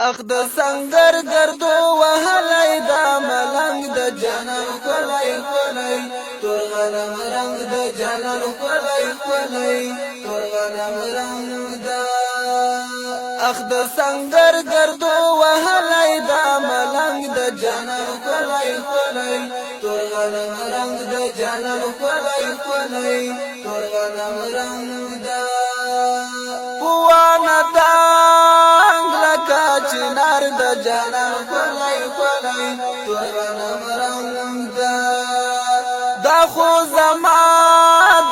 اخ د سنگر گردو وهلی دا ملنگ د جنان کلی کلی تور غنم رنگ د جنان کلی کلی تور غنم رنگ دا اخ د سنگر گردو وهلی دا ملنگ د جنان کلی کلی تور غنم رنگ د جنان کلی کلی تور غنم رنگ دا پوانا دا چنار د جانان کلی کلی تور غنم رنگ دا خو زما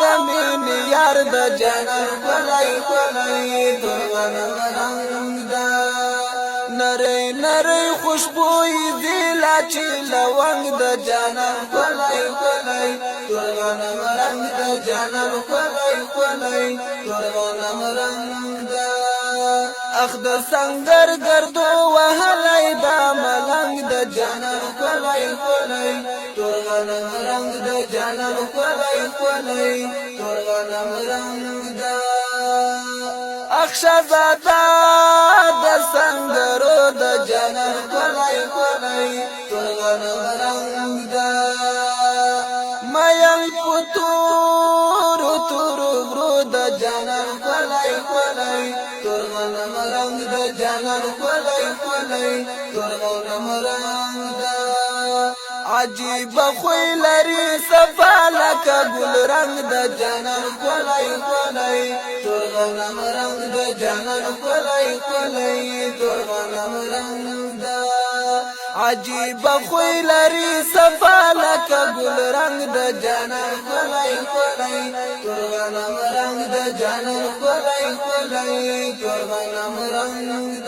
د مین یار د جانان کلی کلی تور غنم رنگ دا نری نری خوشبوئی دیلا چی لونگ د جانان کلی کلی تور غنم رنگ د جانان کلی کلی تور غنم رنگ دا اخ د سنگر گردو وهلی دا ملنگ د جانان کلی کلی تور غنم رنگ د جانان کلی کلی تور غنم رنگ دا اخ شهزاده د سنگرو د جانان کلی کلی تور غنم رنگ دا مین پتور تور غرو د جانان کلی کلی تور غنم رنگ د جانان کلی کلی تور غنم رنگ دا عجیب خوی لري صفا لکه ګل رنگ د جانان کلی کلی تور غنم رنگ د جانان کلی کلی تور غنم رنگ دا عجیب خوی لري صفا لکه ګل رنگ د جانان کلی کلی تور غنم رنگ د جانان کلی کلی تور غنم رنگ